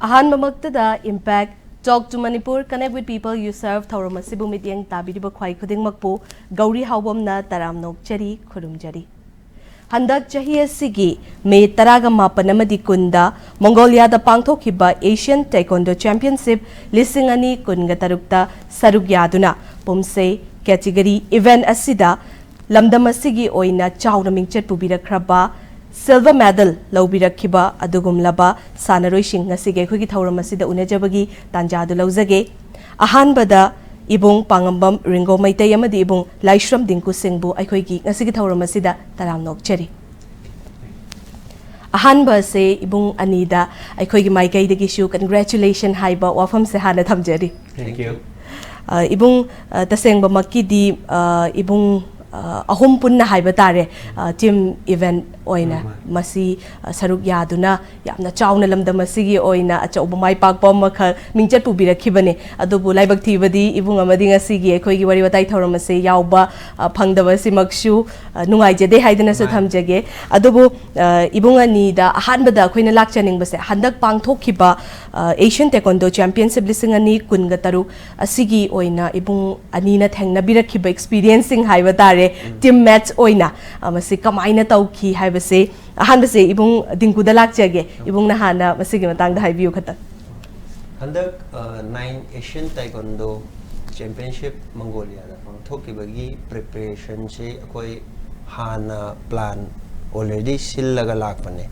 Ahanmamaktada impact Talk to Manipur, connect with people you serve. Thauromasibu mityang tabiriba khwai khudingmakpu Gouri Haobam na taramnok chari khurumjari. Handak chahi asigi May 18 kunda Mongolia da pangthokhiba Asian Taekwondo Championship lisingani kunga tarukta saruk yaduna Poomsae category event asida lamdam asigi oina chawna mingchet pubirakhraba silver medal laubirakhiba adugumlaba sanaroising asige khoi gi thauram asida unajabagi tanjadu laujage ahanbada ibung Pangambam Ringo Meitei amadi ibung Liashram Dingku Singh akhoi gi ngasigi thauram asida taramnok chari ahanba se ibung anida akhoi gi maikai dagi shu congratulations haiba wafam se hana thamjari. Thank you. Ibung tasengba makidi ibung ahum punna haiba tare team event oina masi saruk yaduna yamna chawna lamdam asigi oina achauba mai pakpa makha mingchat pubirakhibane adubu laibak thibadi ibung amadi ngasigi ekhoi wari watai thoram ase yauba phangdaba simakshu nungai jade haidana su thamjage adubu ibung ani da ahanbada khoina lakchaning base handak pangthokhiba Asian Taekwondo Championship lisingani kunga taru asigi oina ibung anina thengna birakhiba experiencing haiba tare team match oina masi kamaina tauki base ahan base ibung Dingku da lakjage ibung na hana masigi matang da haibiu khata handak 9 Asian Taekwondo Championship Mongolia da pangthokibagi preparation se akoi hana plan already sillaga lakpane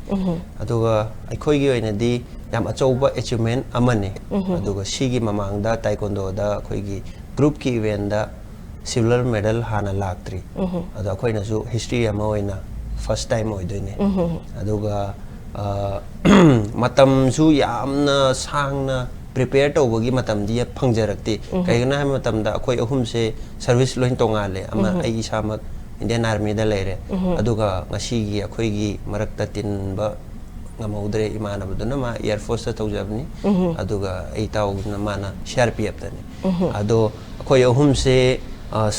aduga akhoi gi oina di yam achouba achievement amane aduga sigi mamangda Taekwondo da akhoi gi group ki event da silver medal hana laktri adu akhoi na su history ama oina first time oidoine aduga matam su yamna sangna prepare tawbagi matam di phangjarakti kaigna ha matam da akhoi ahum se service loin tongale ama ai isamak Indian Army da leire aduga ngasi gi akhoi gi marakta tinba ngamaudre imana baduna ma Air Force ta tawjabni aduga ai taw na mana CRPF tani ado akhoi ahum se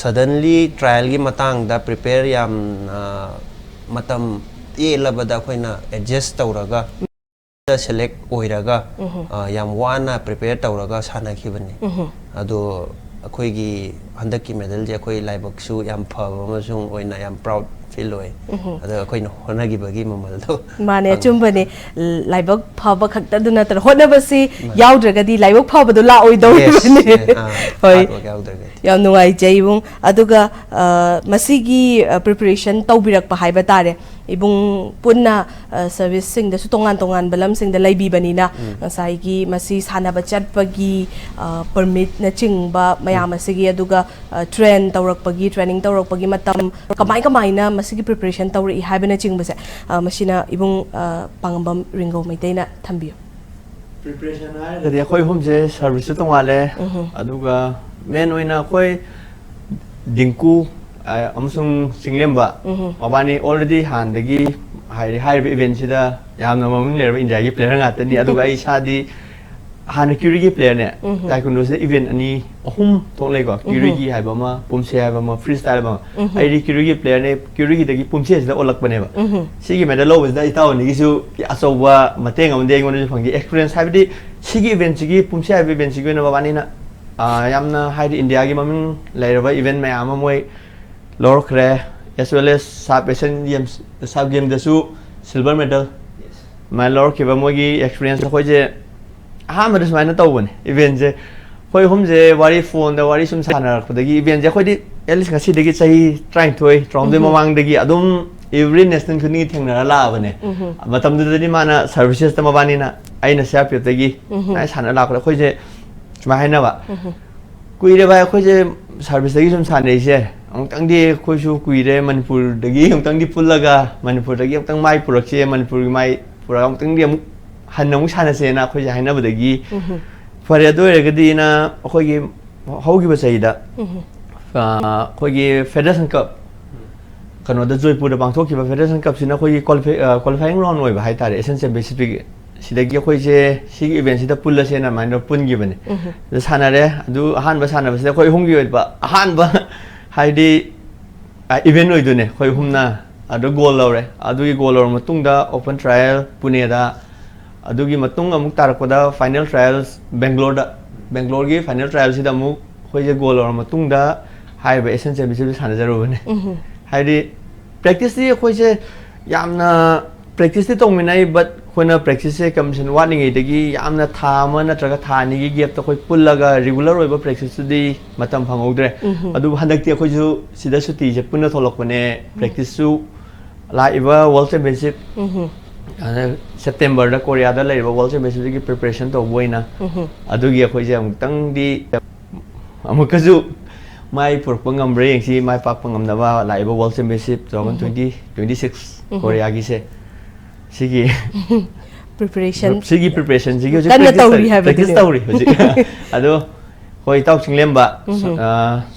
suddenly trial gi matang da prepare yam matam labada khoina adjust tawraga select oiraga yam wana prepare tawraga sana khibani ado akhoi gi handak ki medal je akhoi laibak su yam phaba masung oina yam proud feel oi ado akhoi hona gi bagi mamal do mane chumbane laibak phaba khakta duna tar hona basi yaudra di laibak phaba do la oi do bane hoi yam nungai jaibung aduga masigi preparation tawbirak pa haiba tare ibung punna service sing da su tongan balam sing da laibi banina ngasai gi masi sana bachat pagi permit na chingba mayam asigi aduga train tawrak pagi training tawrak pagi matam kamai na masigi preparation tawri haibana chingba se masina ibung Pangambam Ringo Meitei na thambiyo preparation ha da khoi hum je service tongale aduga men oina khoi Dingku amusung singlemba mabani already handagi high event sida yamna mamung lerba India gi player ngatani aduga ai sadi hana Gouri player ne Taekwondo se event ani ahum tonglei ko Gouri haiba ma Poomsae haiba ma freestyle ba ai Gouri player ne Gouri dagi Poomsae sida olak bane ba sigi medal lo da itaw ni gisu asoba mateng amde ngon phangi experience habidi sigi event sigi Poomsae event sigi na babani na yamna high India gi mamung lerba event ma ama moi Lord Kre, as well as sub Asian Games, the sub game the su silver medal. Yes. My Lord Kiba Mogi experience of Hoje Hammer is mine towen. Even the Hoi Home the Wari phone, the Wari Sum Sana for the event, the Hodi Elis see the Gitsa trying to from them among the Giadum, every nesting to need him a lavane. Matam the Dimana services the Mavanina, Aina Sapi of the Gi, nice Hana Laka Hoje Mahanava. Queer by Hoje service the Sum Sunday. Ang tang di ko su kuire Manipur dagi ang tang di pulaga Manipur dagi ang tang mai purakse Manipur mai pura ang tang di hanang sana se na ko ja haina badagi fare do re gadi na ko gi hogi ba saida ko gi Federation Cup kano da Joypur da bangthok ki ba Federation Cup sina ko gi qualifying round oi ba hai tare essential basic sidagi ko je sig event sida pulla se na man pun gi bane sana re du han ba sana ba sida ko hongi ba han ba Haidi event oidune khoi humna adu goal lore adu gi goal lor matungda open trial Pune da adugi matung amuk tarakpada final trials Bangalore gi final trials ida amuk khoi je goal or matung da hai ba Asian championship sanajaru bane haidi practice di khoi je yamna practice ti tong minai but khoina practice se commission warning idagi yamna tha ma natraga tha ni gi gap ta khoi pullaga regular oiba practice di matam phangogdre adu handak ti khoi ju sida suti je punna tholok bane practice su laiba world championship September da Korea da laiba world championship gi preparation to boina adu gi khoi je amtang di amukaju mai purpangam bre yengsi mai pak pangam da ba laiba world championship 2026 Korea gi se sigi preparation sigi practice tauri hoji ado hoi tau chinglemba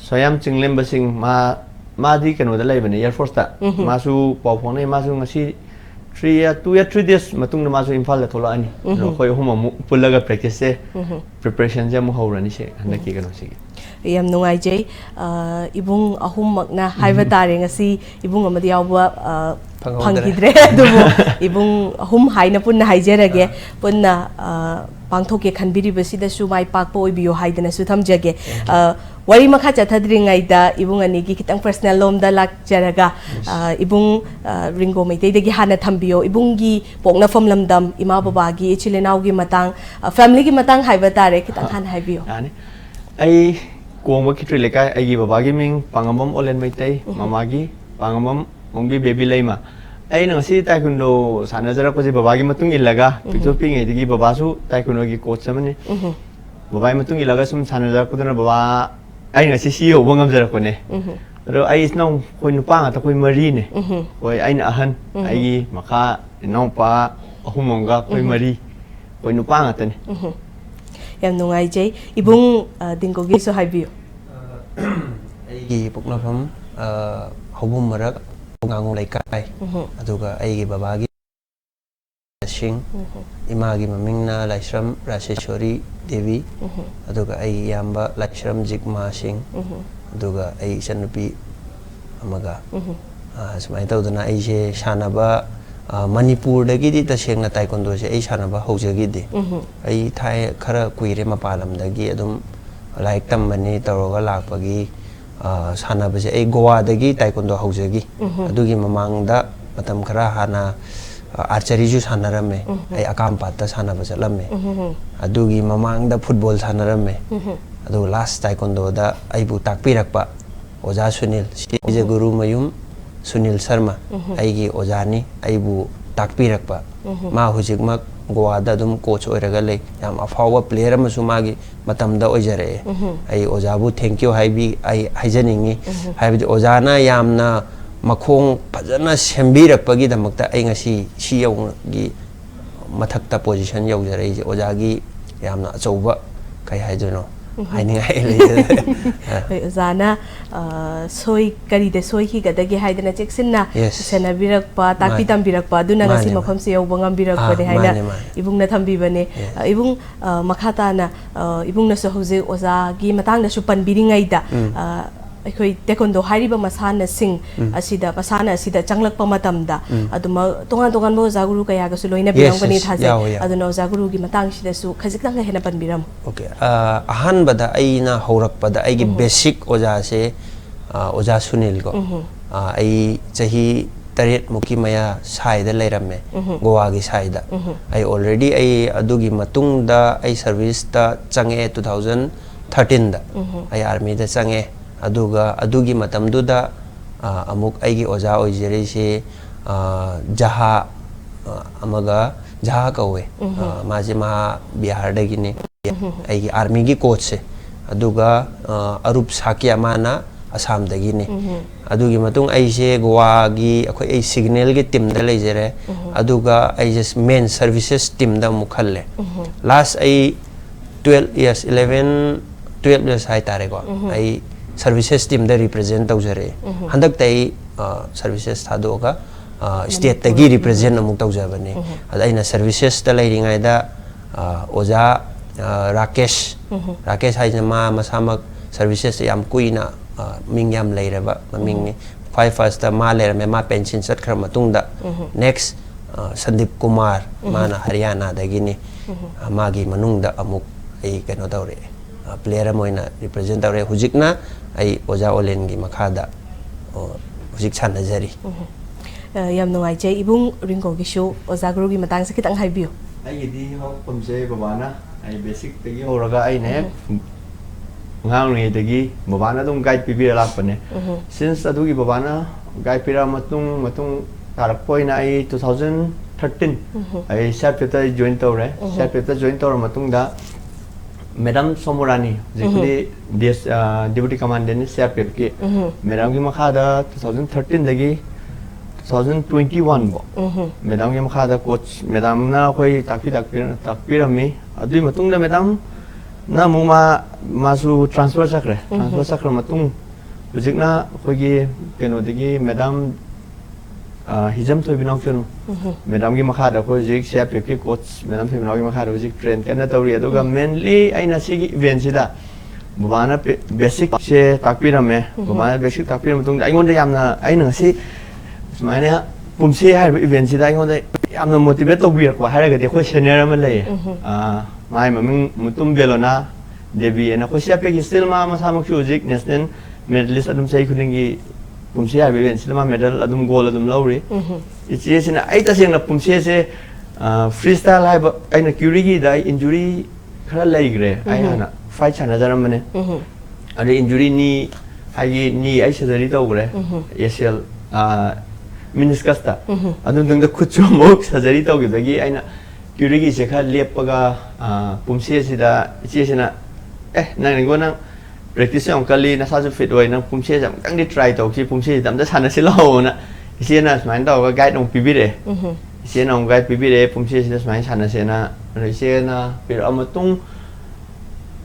soyam chinglemba sing ma di kanu da laibane air force ta masu pawphone masu ngasi 2 days matung na masu imphal da thola ani hoi huma pulaga practice se preparation je mu hawrani se handaki kanu sigi yam nungai jai ibung ahum makna haiba tare ngasi ibung amadi yawa phangidre adubo ibung ahum haina punna haijerage punna pangthoke khanbiri basida su mai pakpo oibiyo haidana su thamjage wari makha chathadri ngai da ibung ani gi kitang personal lom da lak jaraga ibung Ringo Meitei dagi hana thambiyo ibung gi pokna fom lamdam ima baba gi chilenau gi matang family gi matang haiba tare kitang han haibiyo ani ai kuang kitri lekai ai gi baba gi ming Pangambam olen Meitei mama gi Pangambam ongbi baby laima ai nang si taekwondo sana jara ko je baba gi matung ilaga picture ping ai gi baba su taekwondo gi coach samane baba matung ilaga sum sana jara ko na baba ai nang si CEO bangam jara ko ne ro ai nong koi nupa nga ta koi mari ne koi ai na ahan ai gi makha nong pa ahumongga koi mari koi nupa nga ta ne yam nungai jai ibung Dingku gi so haibiyo ai gi poknafam hobum marak ngangu laikai aduga ai gi baba gi Singh ima gi mamingna Liashram Rasheshwari Devi aduga ai yamba Liashram Jigma Singh aduga ai chanupi amaga asmai tawdana ai je shanaba Manipur dagi di tasengna taekwondo se ai shanaba houjagi de ai thai khara kuire mapalam dagi adum laik tambani tawroga lakpagi sanaba se ai Goa dagi taekwondo houjagi adugi mamangda matam khara hana archery ju sanarame ai akampat ta sanaba chatlamme adugi mamangda football sanarame adu last taekwondo da ai bu takpirakpa oja Sunil je guru mayum Sunil Sharma aigi ojani aibu takpirakpa ma hujikmak Goa da dum coach oiraga lei yam afawa player amasu magi matamda oijare ai ojabu thank you haibi ai haijaningi haibidi ojana yamna makhong phajana sembirakpagi damakta ai ngasi CEO gi mathakta position yaujare ji ojagi yamna achouba kai haijono haingai le ozana soi kari de soi hi gadagi haidana cheksinna sena birakpa takpi tam birakpa duna ngasi mafam se yobangam birakpa de haina ibung na thambi bane ibung makhata na ibung na so hoje oza gi matang na su pan biringai da akhoi taekwondo hariba masana sing asida pasana asida changlakpa matamda aduma tongan tongan bo zaguru kaya ga su loina biram kani thase aduna zaguru gi matang sida su khajikang hena pan biram okay ahan bada aina horak pada ai gi basic oja se oja Sunil go ai chahi taret muki maya sai da leirame Goa gi sai da ai already ai adugi matung da ai service ta change 2013 da ai army da change aduga adugi matamdu da amuk aigi oja oijere se jaha amaga jaha kawe maje ma Bihar dagi ne aigi army gi coach se aduga arup sakya mana Assam dagi ne adugi matung ai se Goa gi akhoi ai signal gi team da leijere aduga ai just main services team da mukhalle last ai 12 years hai tare ko ai services team da represent taujare handak tai services thadoga state tagi represent amuk taujabane adaina services ta leiringai da oja Rakesh haina ma masamak services yam kuina mingyam leiraba maming 5 first ma leirame ma pension sat khra matungda next Sandip Kumar mana Haryana dagini magi manungda amuk ai kano tawre player moina represent tawre hujikna ai oja olen gi makhada hujik chanajari yam nungai je ibung Ringo gi show oja guru gi matang se kitang haibiyo ai di ho Poomsae babana ai basic tagi horaga ai ne ngang ni tagi babana dum guide pibi lakpane since adu gi babana guide pira matung tarak poina ai 2013 ai chapter join tawre chapter join tawra matung da Madam Somorani jikli deputy commandant ni chapter ki madam gi makhada 2013 dagi 2021 bo madam gi makhada coach madam na khoi takpi rami adui matung da madam na muma masu transfer sakre matung hujikna khoi gi keno dagi madam hijam to binong chunu madam gi makhada khoi jik chef ki coach madam to binong gi makhada jik train kana tawri aduga mainly aina sigi event sida babana basic se takpi rame babana basic takpi matung aingon da yamna aina si sumainya Poomsae hai event sida aingon da yamna motivate to bir ko haraga de khoi senior ma lei mai maming mutum belona debi ena khoi chef ki still ma samuk jik national medalist adum sai khuningi Poomsae hai event sida ma medal adum gold adum lawri ichi sina ai ta sing na Poomsae se freestyle hai aina curigi da injury khara laigre ai hana fight chana jaram mane ade injury ni ai surgery to gre ACL meniscus ta adum dang da khuchu mok surgery to gi dagi aina curigi se kha lepaga Poomsae sida ichi sina nang ngo nang practice yang kali na saju fit oi nang Poomsae jam tang di try to ki Poomsae dam da sana silo na isi na smain to ga guide ong pibi de isi na ong guide pibi de Poomsae sida smain sana se na isi na pir amatung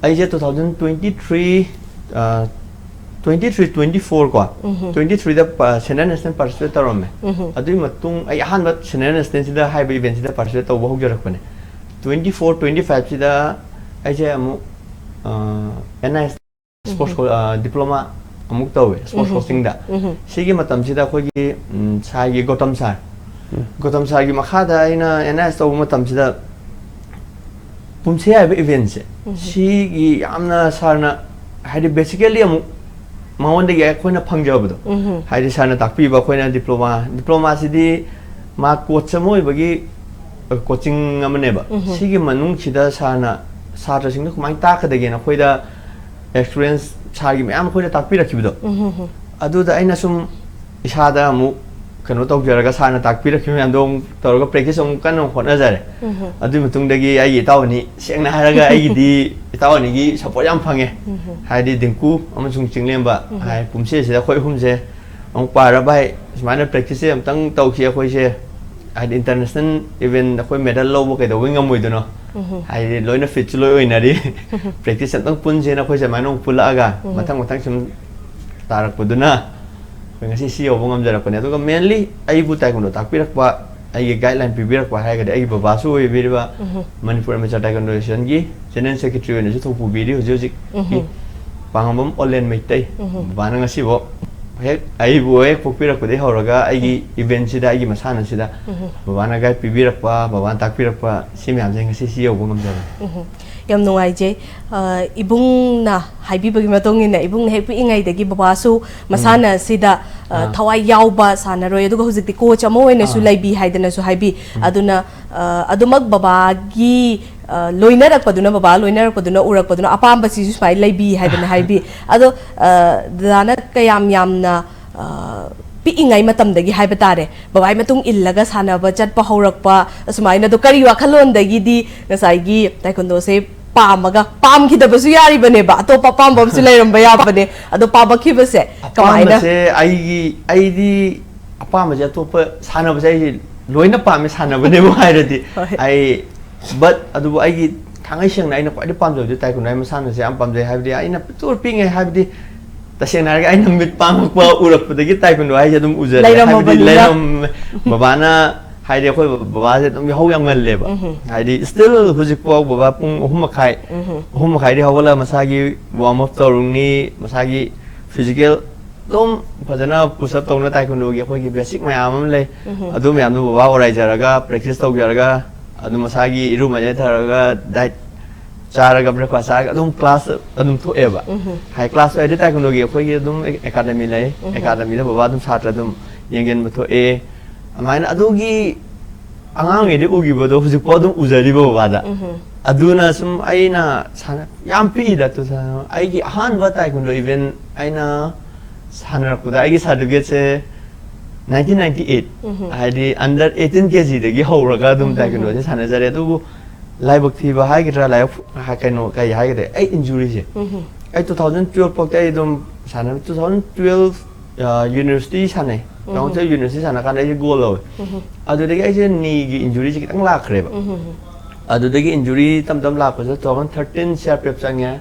ai je 2023 24 kwa 23 da senior national participate tarome adui matung ai han ba senior national sida hai ba event sida participate to bahuk jarak pane 24 25 sida ai je amu NIS sports diploma amuk tawe sports coaching da sigi matam sida khogi sai Gotam sar gi makhada ina NIS taw matam sida Poomsae hai event se sigi amna sarna haidi basically amu maonde ge khoina phangjabdo haidi sarna takpi ba khoina diploma sidi ma coach moi bagi coaching amane ba sigi manung sida sarna satra sing khumai ta khadage na khoida experience chagi me am khoida takpi rakhibido adu da aina sum isada amu kano tok jaraga sana takpi rakhi me andong toroga practice ong kano khona jare adu mutung dagi ai tawni sengna haraga ai di tawni gi support yam phange haidi Dingku amasung chinglemba hai Poomsae se khoi humse ong para bai smana practice am tang tau khia khoi se haidi international event khoi medal lo kai do ngam moi do no hai loina fit loi oina ri practice tang pun je na khoi se manong pula aga matang sum tarak puduna ngasi CEO bongam jara ko ne to mainly ai bu taekwondo takpirak pa ai guideline pibirak pa hai ga ai baba su e biriba Manipur ma taekwondo association gi general secretary ne ju pu biri ju ji Pangambam online Meitei bana ngasi bo hek ai bu ek pokpirak ko de horaga ai gi event sida ai gi masana sida bana ga pibirak pa baba takpirak pa simi am ngasi CEO bongam jara yam nungai je ibung na haibi bagi matong ina ibung hek pi ingai dagi babasu masana sida thawai yauba sana roi aduga hujik ti coach amo ene su laibi haidana su haibi aduna adumak baba gi loinerak paduna baba loinerak paduna urak paduna apam basi su sai laibi haidana haibi ado dana kayam yamna pi ingai matam dagi haiba tare babai matung illaga sana ba chat pa horak pa asmaina do kari wakhalon dagi di ngasai gi taekwondo se pamaga pam khidaba su yari bane ba to pa pam bam su leiram ba ya bane ado pama khiba se kamaina se ai di apama ja to pa sana ba sai loina pam sana bane bo hairadi ai but adu ai gi thangai seng na ina kwai pam jo taekwondo ai sana se am pam jai haibdi aina tur pingai haibdi taseng na ai nang mit pam pa urak pa dagi taekwondo ai jadum ujar leiram babana hai de khoi baba se tum hau yang ngal leba hai di still hujik po baba pung hum khai di hawala masagi warm up torung ni masagi physical dom fajana push up tongna taekwondo gi khoi gi basic mayam am le adu mayam nu baba orai jaraga practice tog jaraga adu masagi iru ma ja tharaga diet charaga breakfast charaga dum class adum to eba high class ai taekwondo gi khoi gi dum academy le academy le baba dum satra dum yengen ma to e amaina adu gi angang ngi de ugi bodo hujik podum uzari bo bada aduna sum aina sana yam pi da to sa ai gi han ba taekwondo event aina sana ko da ai gi certificate se 1998 ai di under 18 kg de gi horaga dum taekwondo se sana jare tu lai bak thi ba hai gi ra lai ha kai no kai hai gi de ai injury je ai 2012 pok ai dum sana 2012 university sana Kamu tu universiti sana kan ada goal loh. Ada lagi aja ni injury kita ngelak reba. Ada lagi injury tam lak pasal 2013 share prep sangnya.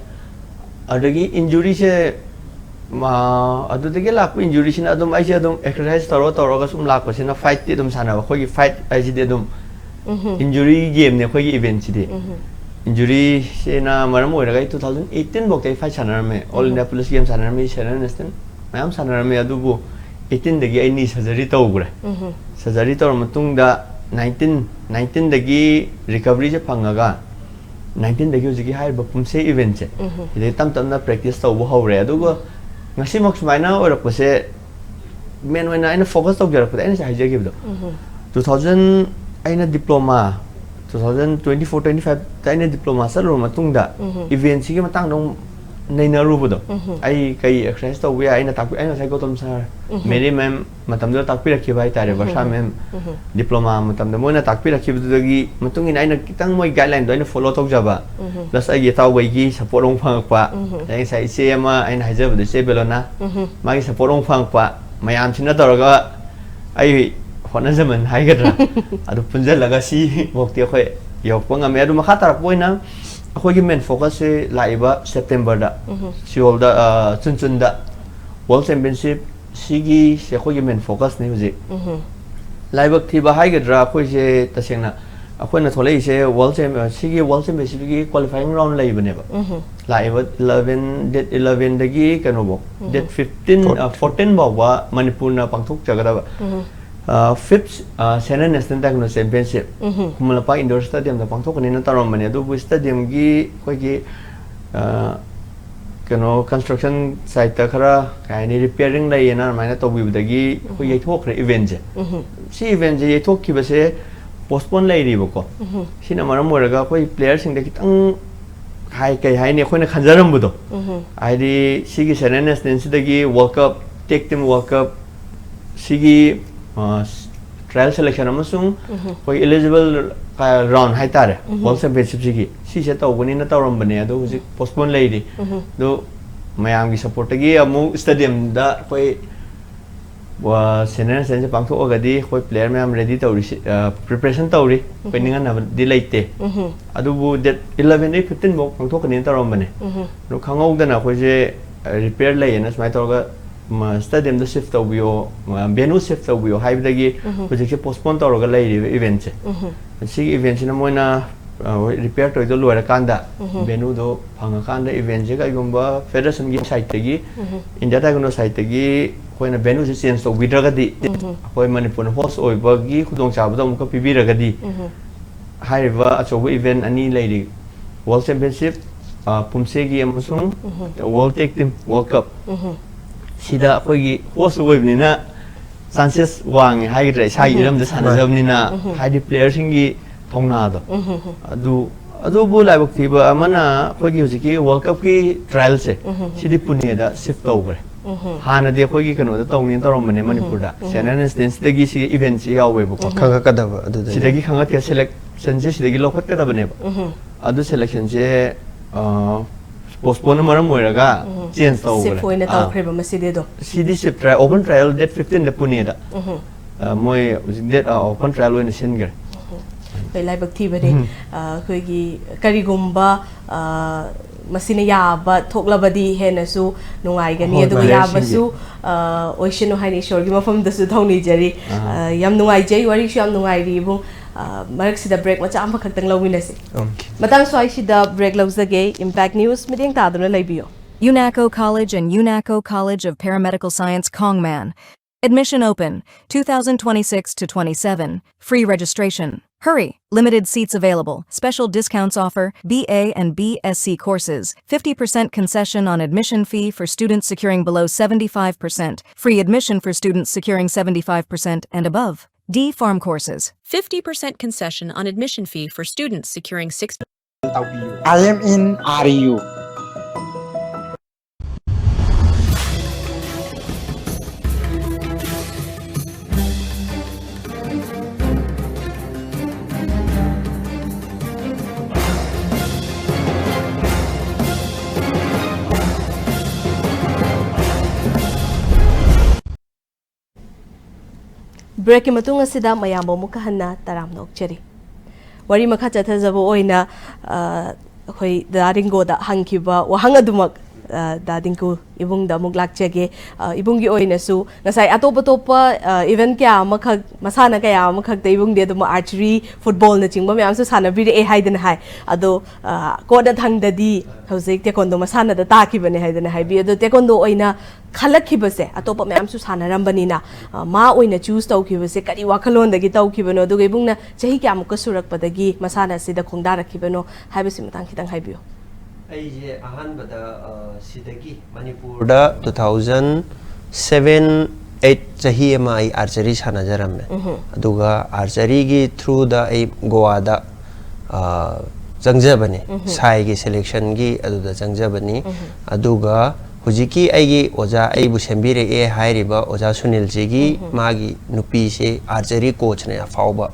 Ada lagi injury se ada lagi lak injury sih ada aja ada exercise taro kasum lak pasal na fight dia dum sana. Kau fight aja dia dum injury game ni kau event sih dia. Injury se na mana mau ada 2018 bukti fight sana me All India Police Game sana me sana nesten. Macam sana me ada bu. 18 dagi ai ni surgery tau gure surgery tau matung da 19 dagi recovery je pangaga 19 dagi uji hai ba Poomsae event je ide tam na practice tau bo haure adu go ngasi mak smaina ora pose men when aina focus tau jar put aina sai je gibdo 2000 aina diploma 2024 25 aina diploma sar ro matung da event si ge matang dong nei na ru bodo ai kai exercise tau we aina tak aina sai gotom sar meri mem matam do tak pi rakhi bai tare basha mem diploma matam do moina tak pi rakhi bu dagi matung in aina kitang moi guideline do aina follow tok jaba plus ai tau bai gi support ong phang pa ai sai se ma aina haja bu se belona magi support ong phang pa mayam china taraga ai hona zaman hai gadra adu punjal laga si bokti khoi yok panga me adu makha tarak poina Aku lagi main fokus se laiba September da, Seoul da, Chun da, World Championship sigi se aku lagi main fokus ni uji. Laiba tiba hai gedra aku se taseng na, aku na thole se World Championship gi qualifying round laiba ne ba. Laiba 11 date 11 dagi kano bo, date 14 bawa Manipur na pangthuk jaga da ba. 5th Senior National Taekwondo Championship. Kumalapa Indoor Stadium na pangthok ni na tarom mane do stadium gi koi gi kano construction site ta khara kai ni repairing lai na mai na to bi dagi koi ye thok re event je. Si event je ye thok ki ba se postpone lai ri bo ko. Sina maram moraga koi player sing de kitang hai kai hai ne khoi na khanjaram bu do. Ai di sigi Senior National dagi World Cup Tag Team World Cup sigi trial selection amasung koi eligible round hai tare World Championship sigi si se tau bani na tauram bane ado hujik postpone lai di do mayam gi support gi amu stadium da koi wa senior sense pangtho ogadi koi player mayam ready tauri preparation tauri koi ninga na di laite adu bu that 11 day 15 bo pangtho kanin tauram bane no khangau da na koi je repair lai na smai torga stadium da shift tau bio venue shift tau bio hai dagi project postpone tau ga lai event che si event na moina repair to do luar kanda venue do phanga kanda event je ga igomba federation gi site gi India Taekwondo site gi koina venue se change to widra ga di koi Manipur host oi ba gi khudong cha ba dom ko pibi ra ga di hai ba acho event ani lai di World Championship Poomsae gi amasung World Tag Team World Cup sida kogi host web ni na chances wang hai rai sai ram da sana jam ni na hai di player singi thongna do adu bu lai bak thiba amana kogi hujiki World Cup ki trial se sidi Pune da shift over hana de kogi kano da tong ni tarom mane Manipur da Senior National dagi si event si yawe bu khanga ka da adu da sidagi khanga te selection je sidagi lokhat ka da bane adu selection je postpone maram moiraga change tau Sip foi na tau khre ba maside do CD ship trial open trial date 15 le Pune da moi date open trial when sin gar bai lai bak thi ba de khoi gi kari gumba masina ya ba thokla badi hena su nungai ga ni adu ya ba su ocean hai ni shor gi mafam da su thongni jari yam nungai jai wari shu yam nungai ri bu marak sida break macha am khaktang lawina se matang swai sida break lawzage impact news meeting ta aduna laibiyo UNACO College and UNACO College of Paramedical Science Kongman. Admission open 2026 to 27. Free registration. Hurry! Limited seats available. Special discounts offer BA and BSc courses. 50% concession on admission fee for students securing below 75%. Free admission for students securing 75% and above. D Farm courses. 50% concession on admission fee for students securing 6. I am in RU. Break matung asida mayambo mukahanna taramna okcheri. Wari makha chathajabo oina khoi da Ringo da hangkiba wahang adumak da Dingku ibung da muk lakchege ibung gi oina su ngasai atopa topa event kya makha masana kaya makha da ibung de dum archery football na chingba myam su sana bi e haidan hai ado ko da thang da di hojik taekwondo masana da ta ki bane haidan hai bi ado taekwondo oina khalak ki base atopa myam su sana rambani na ma oina choose tau ki base kari wakhalon da gi tau ki bano do ge ibung na chahi kya muk surak padagi masana sida khongda rakhi bano haibasi matang khitang haibiyo ꯑꯩꯁꯦ ꯑꯍꯥꯟꯕꯗ ꯁꯤꯗꯒꯤ ꯃꯅꯤꯄꯨꯔꯗ 2007-8 ꯆꯍꯤ ꯑꯃ ꯑꯩ archery ꯁꯥꯟꯅꯖꯔꯝꯃꯦ ꯑꯗꯨꯒ ꯑꯥꯔꯆꯔꯤꯒꯤ ꯊ꯭ꯔꯨꯗ ꯑꯩ ꯒꯣꯋꯥꯗ ꯆꯪꯖꯕꯅꯤ ꯁꯥꯏꯒꯤ ꯁꯦꯂꯦꯛꯁꯟꯒꯤ ꯑꯗꯨꯗ ꯆꯪꯖꯕꯅꯤ ꯑꯗꯨꯒ ꯍꯧꯖꯤꯛꯀꯤ ꯑꯩꯒꯤ ꯑꯣꯖꯥ ꯑꯩꯕꯨ ꯁꯦꯝꯕꯤꯔꯛꯑꯦ ꯍꯥꯏꯔꯤꯕ ꯑꯣꯖꯥ ꯁꯨꯅꯤꯜꯖꯤꯒꯤ ꯃꯥꯒꯤ ꯅꯨꯄꯤꯁꯦ ꯑꯥꯔꯆꯔꯤ ꯀꯣꯆꯅꯦ ꯑꯐꯥꯎꯕ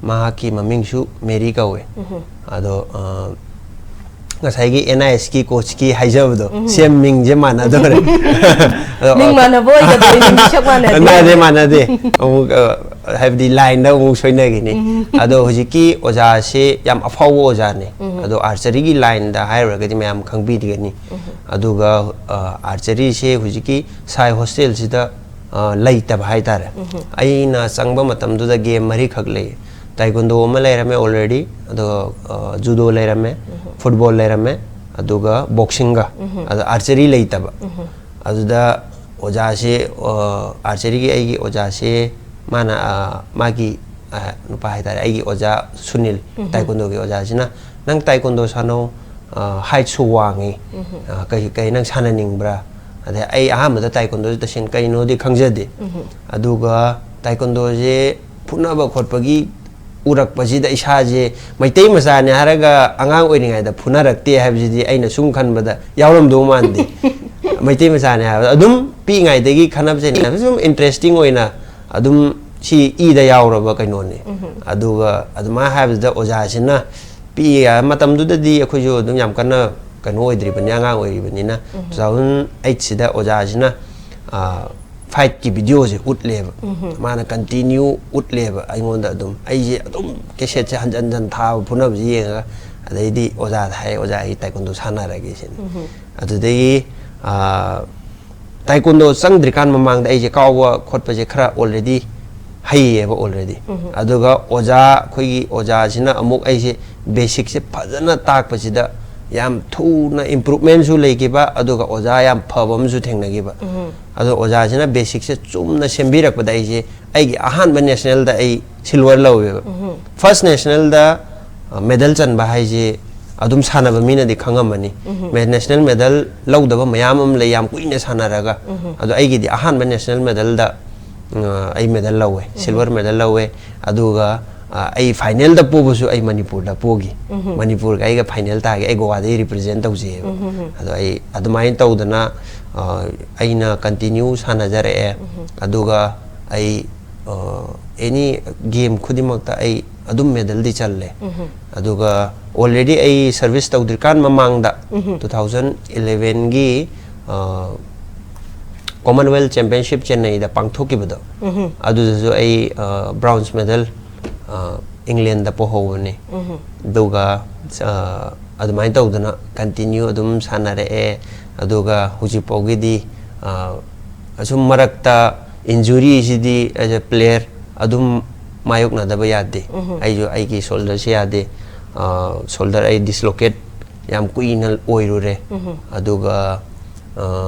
ꯃꯍꯥꯛꯀꯤ ꯃꯃꯤꯡꯁꯨ ꯃꯦꯔꯤ ꯀꯧꯋꯦ ꯑꯗꯣ ngasai NIS ki coach ki haijabdo sem ming je mana dore ming mana boy ga doi ni chak mana de have the line da mu soina gi ni ado hojiki oja se yam afau oja ne ado archery gi line da haira ga di mayam khangbi di ni aduga archery se hojiki sai hostel sida laita bhai tare aina sangba matam du da game mari khak le Taekwondo ma leirame already ado judo leirame football leirame aduga boxing ga ado archery leitaba aduda oja se archery gi aigi oja se mana magi nupa haitare aigi oja Sunil Taekwondo gi oja sina nang Taekwondo sano height su wangi kai nang sana ningbra ade ai ahamada Taekwondo ta sin kai no di khangjade aduga Taekwondo je punaba khotpagi urak pasida isaje Meitei masane haraga angang oiningai da phunarakte habjidi aina sum khanbada yawram do mande Meitei masane adum pi ngai degi khanab je ni sum interesting oina adum si I da yawraba kaino ne aduga aduma habda oja sina pi matam du da di akhoi jo dum yam kana kaino oidri bani angang oiri bani na 2008 sida oja sina fight ki video je utleba mana continue utleba aingonda dum aije adum cassette hanjan tha phunab yenga adaidi oja thai oja ai taekwondo sana ragi sin adudai taekwondo sangdrikan mamang da aije kawwa khotpa je khara already haiyeba already aduga oja khoigi oja sina amuk aije basic se phajana takpa sida yam thuna improvement su leikiba aduga oja yam phabam su thengnagiba ado oja sina basic se chumna sembirak pada aije aigi ahan ba national da ai silver lawe first national da medal chan ba haije adum sana ba mina di khangamani national medal lawdaba mayam am le yam kuina sana raga ado aigi di ahan ba national medal da ai medal lawe silver medal lawe aduga ai final da pobusu ai Manipur da pogi Manipur ga ai ga final ta ga ai Goa da represent tawje ado ai adumai tawdana aina continue sana jare aduga ai any game khudimak ta ai adum medal di challe aduga already ai service tawdirkan mamang da 2011 gi Commonwealth Championship Chennai da pangthoki bado adu jo ai bronze medal England da pohowni duga adumai tawdana continue adum sanare aduga hujipogi di asum marakta injury sidi as a player adum mayok na daba yade aijo aigi shoulder se yade shoulder ai dislocate yam kuinal oirure aduga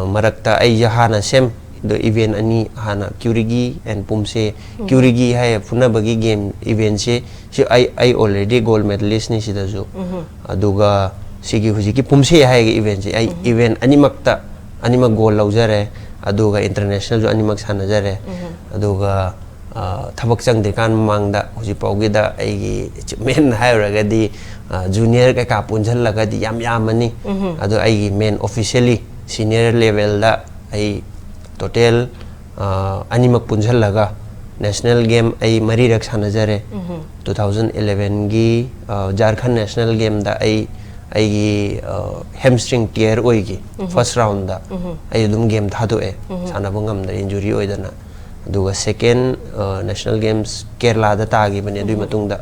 marakta ai hana sem the event ani hana Curigi and Poomsae Curigi hai puna bagi game event se I already gold medalist ni sidazu aduga sigi hujiki Poomsae hai event se ai event animakta animak goal laujare aduga international jo animak sanajare aduga thabak chang de kan mangda huji paugi da ai men hairagadi junior ka ka punjal lagadi yam yamani adu ai men officially senior level da ai total animak punjal laga national game ai mari rak sanajare 2011 gi Jharkhand national game da ai hamstring tear oigi first round da ai dum game thado e sana bangam da injury oidana aduga second national games Kerala da tagi bani adui matung da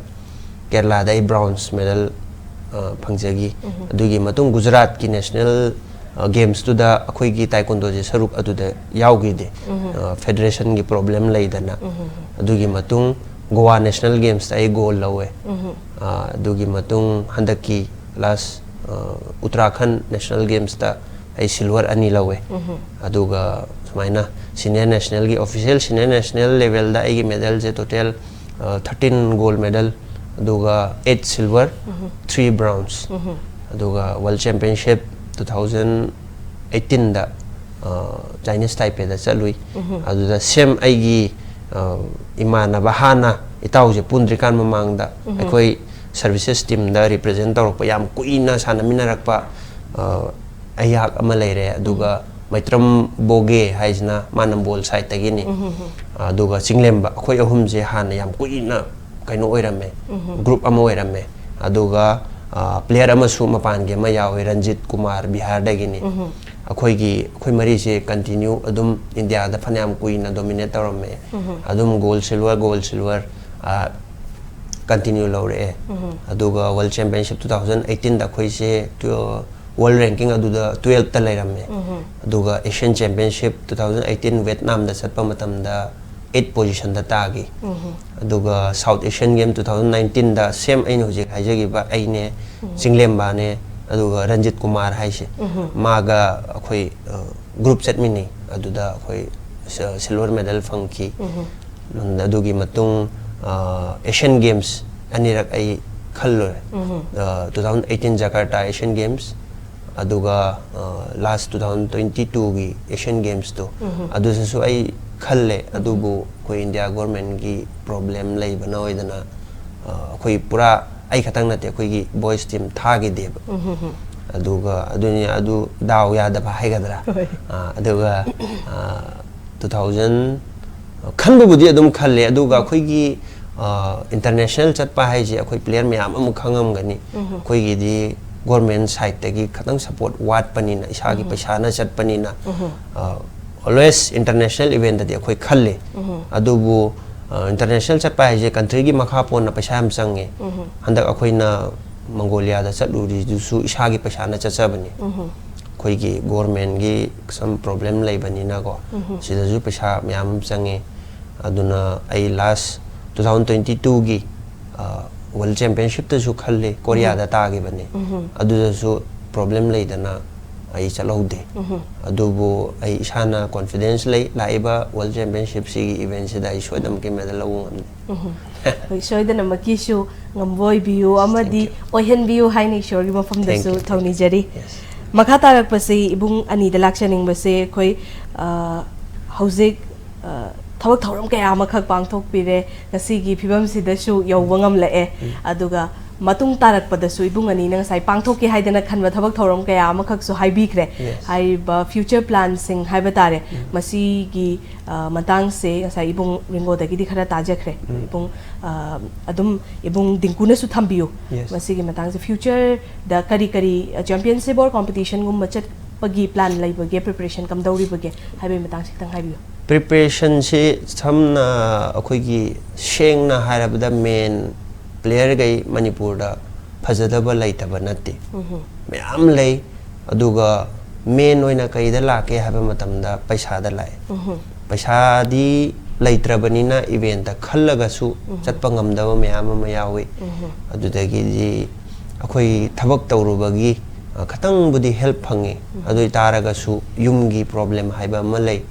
Kerala da bronze medal phangjagi adugi matung Gujarat ki national games to da akhoi gi taekwondo je saruk adu da yaugi de federation gi problem leidana adugi matung Goa national games ai goal lawe adugi matung handaki last Uttarakhand national games da ai silver ani lawe aduga sumaina senior national gi official senior national level da ai medal je total 13 gold medal aduga 8 silver 3 bronze aduga world championship 2018 da Chinese Taipei da chalui aduda same ai gi imana bahana itauje pundrikan mamang da akoi services team da represent torok yam kuina sana minarakpa ayak ama leire aduga maitram boge haisna manam bol side tagini aduga chinglemba khoi ahum je hana yam kuina kaino oirame group ama oirame aduga player ama su mapan ge ma yawe Ranjit Kumar Bihar dagini akhoi mari se continue adum India da phanam kuina dominate torome adum gold silver continue lore aduga world championship 2018 da khoi se world ranking aduda 12 ta lairame aduga Asian championship 2018 Vietnam da satpa matam da 8 position da tagi aduga South Asian game 2019 da same ain hojik haijagi ba aine Singlemba ne aduga Ranjit Kumar haise maga akhoi group set mini aduda akhoi silver medal phangki adugi matung Asian games anirak ai khallo 2018 Jakarta Asian games aduga last 2022 gi Asian games to adu su ai khalle adubu ko India government gi problem lei bana oidana koi pura ai khatang nate koi gi boys team thagi deb aduga adunya adu daw ya da hai gadra aduga 2000 khanbu budi adum khalle aduga koi gi international chatpa hai je koi player myam amu khangam gani koi gi di government side tagi khatang support wat panina isa gi paisa na chat panina always international event da koi khalle adubu international chatpa hai je country gi makha pon na paisa am sange handak akoi na Mongolia da chatluri du su isa gi paisa na chachabani koi gi government gi some problem lei bani na go sida ju paisa myam sange aduna ai last 2022 gi world championship ta su khalle Korea da ta gi bani adu da su problem lei dana ai chalaude adubu ai isana confidence lei laiba world championship si event se dai shodam ke medal lawung hoi soidana maki su ngamboi biu amadi ohen biu haini shor gi mafam da su thawni jari makha tarak pase ibung ani da lakchaning base khoi hauzik thawak thawram kaya makhak pangthok pire ngasigi phibam sidasu yowangam lae aduga matung tarak padasu ibung ani nang sai pangthok ki haidana khanwa thawak thawram kaya makhak su haibikre hai ba future plans sing haiba tare masi gi matang se sai ibung Ringo da gi khara tajakre ibung adum ibung Dingku na su thambiu masi gi matang se future da kari championship or competition gum machat pagi plan lai bage preparation kam dauri bage haibe matang siktang haibiu preparation se samna akhoi gi shengna harabda main player gai Manipur da phajadaba laitaba natti myam lei aduga main oina kai da lake haba matam da paisa da lai paisa di laitrabanina event da khallaga su chatpa ngamdaba myam ma yawi adudagi ji akhoi thabak tawrubagi khatang budi help phangi adu taraga su yumgi problem haiba malai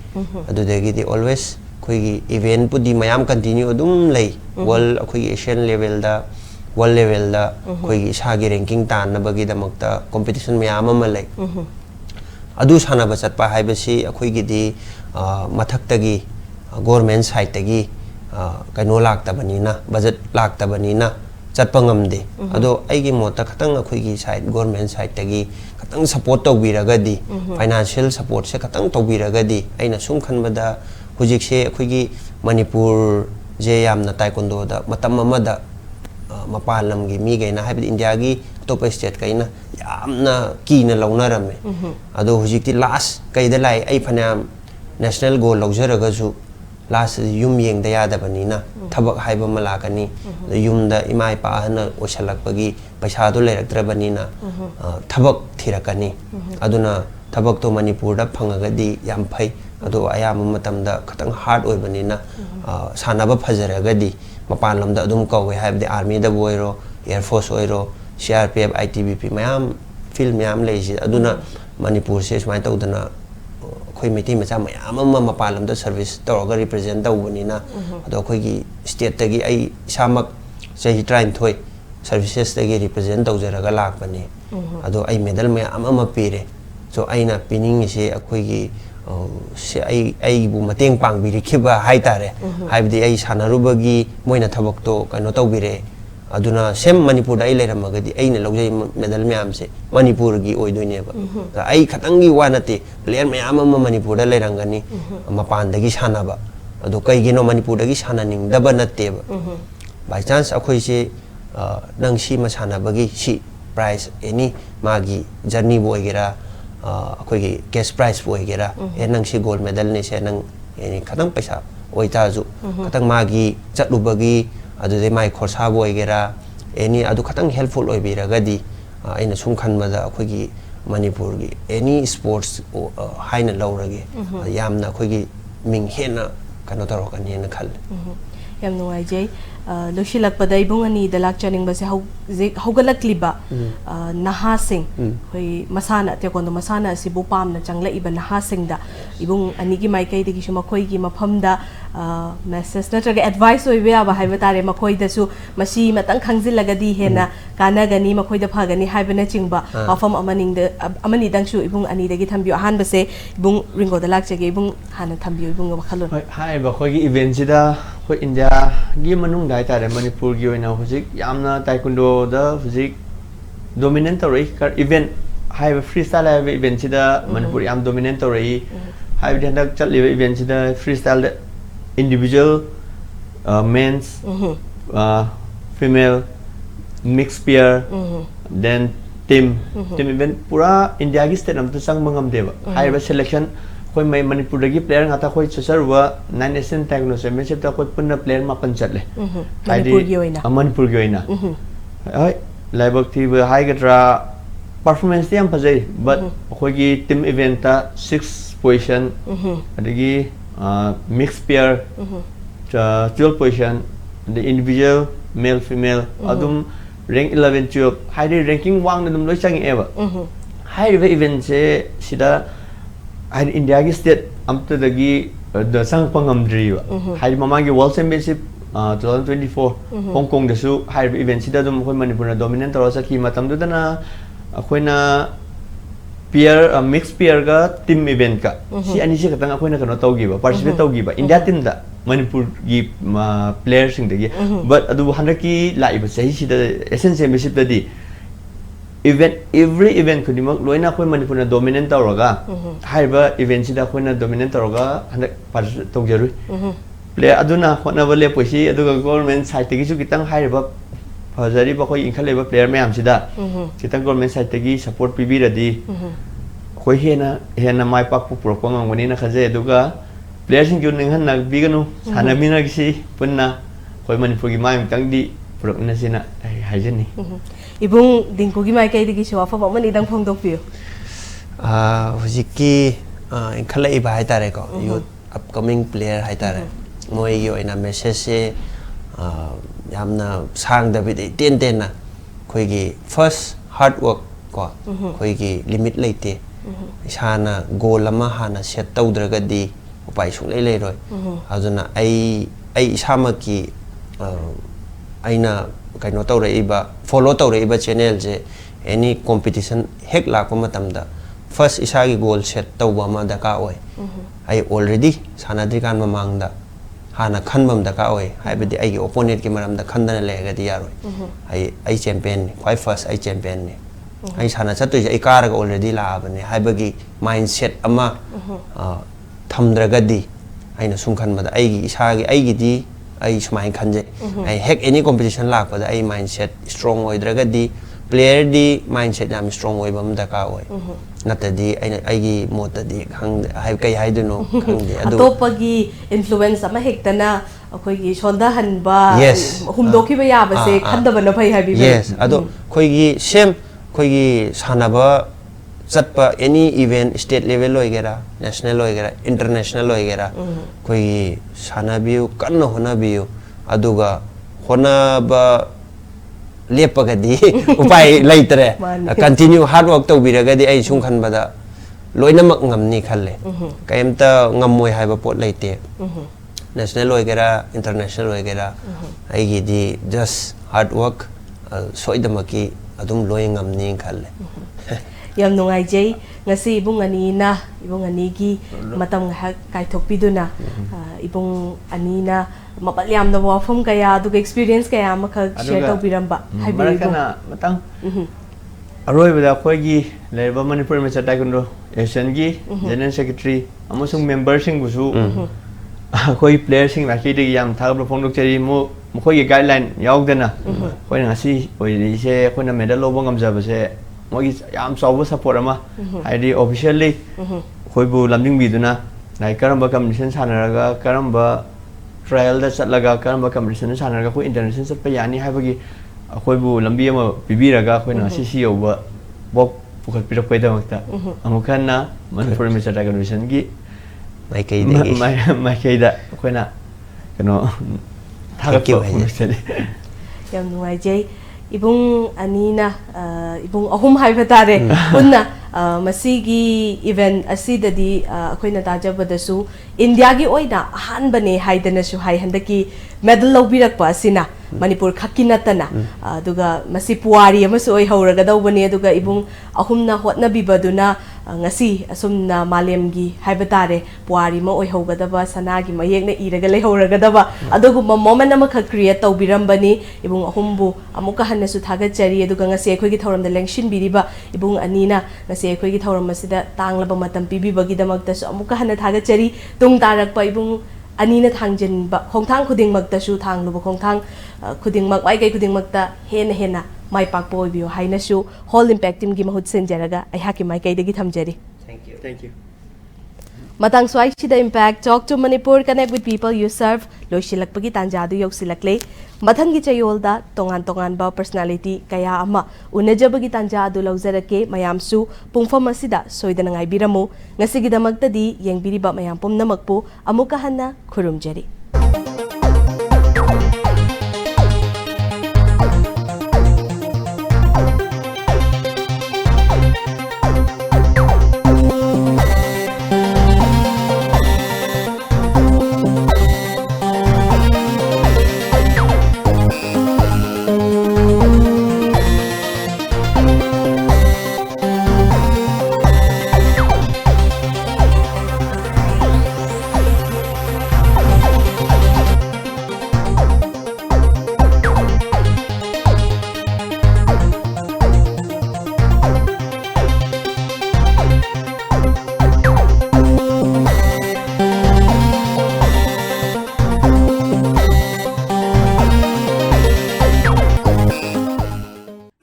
adu degi always khoi event budi mayam continue dum lei world khoi Asian level da world level da khoi isa gi ranking tan na bagi damakta competition mayam malai adu sana ba chatpa haiba si khoi gi di mathak tagi government side tagi kaino lak tabanina budget lak tabanina chatpa ngamde ado aigi mota khatang akhoi gi side government side tagi khatang support tawbiragadi financial support se khatang tawbiragadi aina sum khanbada hujik se akhoi gi Manipur je yamna taekwondo da matam amada mapalam gi mi gaina habi India gi top state kaina yamna kina launarame ado hujik ti last kaida lai ai phanam national goal laujaraga ju last yum yeng da yada banina thabak haiba malakani yum da imai pa hana osalak bagi paisa do leraktra banina thabak thirakani aduna thabak to Manipur da phangagadi yam phai ado ayam matam da khatang hard oi banina sanaba phajaragadi mapan lamda adum kawe haibde army da boiro air force oiro CRPF ITBP mayam film mayam leji aduna Manipur se smai tawdana khoi Meitei macha mayam amma mapalam da service tawga represent tawbanina ado khoi gi state tagi ai samak sahi train thoi services tagi represent tawjaraga lakpani ado ai medal mayam amma pire so aina pining se khoi gi se ai bu mateng pangbiri khiba hai tare haibdi ai sanarubagi moina thabak to kano tawbire aduna sem Manipur dai leramagadi aina lojai medal mayam se Manipur gi oidoine ba ai khatangi wanate player mayam amma Manipur da lerangani mapan dagi sanaba ado kai gino Manipur dagi sananing daba natte ba by chance akhoi se nang si ma sanabagi si prize any magi journey boy gera akhoi gi cash prize boy gera nang si gold medal ne se nang any khatang paisa oita ju khatang magi chatlubagi adu de mai khorsa boy gera any adu khatang helpful oi biragadi aina sum khanbada akhoi gi Manipur gi any sports haina laurage yamna akhoi gi ming hena kano tarokani na khal yam nuai jai loshilak padai bungani dalak chaning base haugalak liba naha sing hoi masana taekwondo masana sibu pamna changla iba naha sing da ibung anigi mai kai digi shuma khoi gi mafam da message na traga advice oi ba haiba tare makhoi da su masi matang khangjil lagadi hena kana gani makhoi da phagani haiba na chingba mafam amaning da amani dang su ibung ani dagi thambiyo han base ibung Ringo dalak chage ibung hana thambiyo ibung ba khalon hai ba khoi gi event sida khoi India gi manung dai tare Manipur gi oina hujik yamna taekwondo da hujik dominant tori kar event hai ba freestyle hai event sida Manipur yam dominant tori hai bi handak chat le event sida freestyle individual men's female mixed pair then team event pura India gi state am to sang mangam deba hai ba selection khoi mai Manipur dagi player ngata khoi chasarwa 9 Asian Taekwondo Championship ta khoi punna player mapan chatle Manipur gi oina hai laibak thi ba hai gatra performance tiam phajai but khoi gi team event ta 6 position adagi mixed pair 12 position the individual male female adum rank 11 12 hai ranking wang dum loi changi eba hai event se sida hai India gi state amta dagi the sang pangam driwa hai mama gi world championship 2024 Hong Kong da su hai event sida dum khoi Manipur na dominant ro sa ki matam du dana khoina pair mixed pair ga team event ka si ani se katang khoina kano tawgi ba participate tawgi ba India team da Manipur gi players sing dagi but adu hanaki lai ba sahi sida essence championship da di event every event kunimak loina khoi Manipur na dominant tawraga haiba event sida khoina dominant tawraga hanak participate tawgerui play aduna khona bale poisi aduga government side tegi su kitang haiba phajari ba khoi inkhale ba player mayam sida kitang government side tegi support pibi radi khoi hena mai pak pu pro ngani na khaje aduga players sing jun ninghan nak biganu sana mina gisi punna khoi Manipur gi mai tang di pro na sina haijani ibung Dingku gi mai kai digi shwa fa ba mani dang phong dok pio hujiki inkhala iba hai tare ko youth upcoming player hai tare moi gi oina message se yamna sang da bi ten na khoi gi first hard work ko khoi gi limit leite isana goal ama hana set tawdraga di upai sung lei roi aduna ai isama ki aina kaino tawre iba follow tawre iba channel je any competition hek la ko matamda first isagi goal set tawba ma daka oi ai already sanadri kan mamangda hana khanbam daka oi haibadi ai opponent ki maram da khandana lega di yaroi ai champion quite first ai champion ne ai sana chatu ai kar ga already la bane haibagi mindset ama thamdraga di aina sum khan mada ai gi isagi ai gi di ai sumai khanje ai hek any competition la ko da ai mindset strong oi draga di player di mindset yam strong oi bam daka oi nata di ai gi mota di khang hai kai hai du no khang di adu atopagi influence ama hektana akhoi gi shonda hanba humdoki ba ya ba se khandaba na phai habi yes ado khoi gi same khoi gi sanaba chatpa any event state level loigera national loigera international loigera khoi gi sanabiu kanna honabiu aduga honaba lepagadi upai leitre continue hard work to biragadi ai sung khan bada loinamak ngamni khalle kaimta ngammoi haiba pot leite national loigera international loigera ai gi di just hard work soidamaki adum loi ngamni khalle yam nungai jai ngasi ibung ani na ibung ani gi matam ha kai thokpiduna ibung ani na mapalyam na wafum kaya du experience kaya makha share to biramba haibi marakana matang aroi bada khoi gi leba manipur me taekwondo asian gi general secretary amasung member sing busu khoi player sing la ki de yam thagba phongdok cheri mo khoi gi guideline yaugdana khoi ngasi oi ri se khoi na medal lobo ngamjaba se mogi yam saw support ama haidi officially khoi bu lamding biduna nai karamba competition sanaraga karamba trial da chatlaga karamba competition sanaraga khoi international chat pa yani haibagi khoi bu lambi ama bibiraga khoi na cc yoba bok pukhat pirak pai damakta amukhanna manipur me chata competition gi mai kai da khoi na kano thagak yam nuai jai ibung anina ibung ahum haiba tare punna masigi event asidadi akoina tajabadasu india gi oida ahanbane haidana su hai handaki medal lobirak pa asina manipur khakinatana aduga masi puari amasu oi hauraga dawbane aduga ibung ahumna hotna bibaduna ngasi asumna malemgi haiba tare puari ma oi haugadaba sanagi mayekna iraga lei hauragadaba adugu moment ama kha create tawbirambani ibung ahumbu amuka hannasu thaga chari aduga ngasi ekhoi gi thoram da lengshin biriba ibung anina ngasi ekhoi gi thoram masida tanglaba matam pibi bagi damakta su amuka hanna thaga chari tung tarak pa ibung anina thangjin ba khongthang khuding makta su thangluba khongthang khuding mak mai kai khuding makta hena mai pak boy bio haina su whole impact team gi mahut senjaraga ai haki mai kai degi thamjari thank you matang swai chida impact talk to manipur connect with people you serve loisilakpagi tanjadu yoksilaklei mathangi chayolda tongan ba personality kaya ama unajabagi tanjadu lauzarake mayamsu pungfam asida soidana ngai biramu ngasigi damaktadi yengbiriba mayam pumnamakpu amuka hanna khurumjari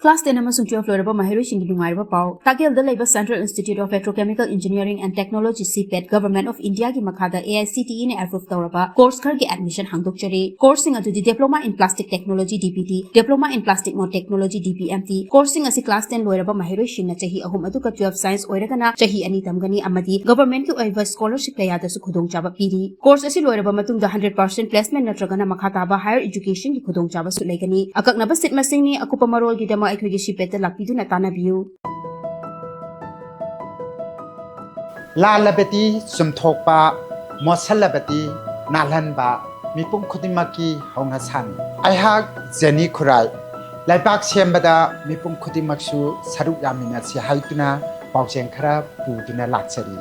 Class 10 amasung 12 loiraba mahiroi shingi nungaiba pau Takel da laiba Central Institute of Petrochemical Engineering and Technology CPET Government of India gi makhada AICTE ne approve tawraba course khar gi admission hangdokchari coursing adudi Diploma in Plastic Technology DPT Diploma in Plastic Mold Technology DPMT coursing asi class 10 loiraba mahiroi shingna chahi ahum aduka 12 science oiragana chahi ani tamgani amadi government ki oiva scholarship kaya da su khudong chaba piri course asi loiraba matungda 100% placement natragana makhata ba higher education gi khudong chaba su laigani akakna ba sit masing ni akupa marol gi dama akhoi gi shipeta lakpiduna tanabiu ลาลเบตีสุมทกปะมอสลเบตีนาลันบะมีปุ่มคุติมากีฮองนาซันไอฮักเจนี่คุไรไลบักเชียมบดามีปุ่มคุติมักชูสรุปยามินาสิไฮตุนาปอกเชียงคราปูตุนาลักษรี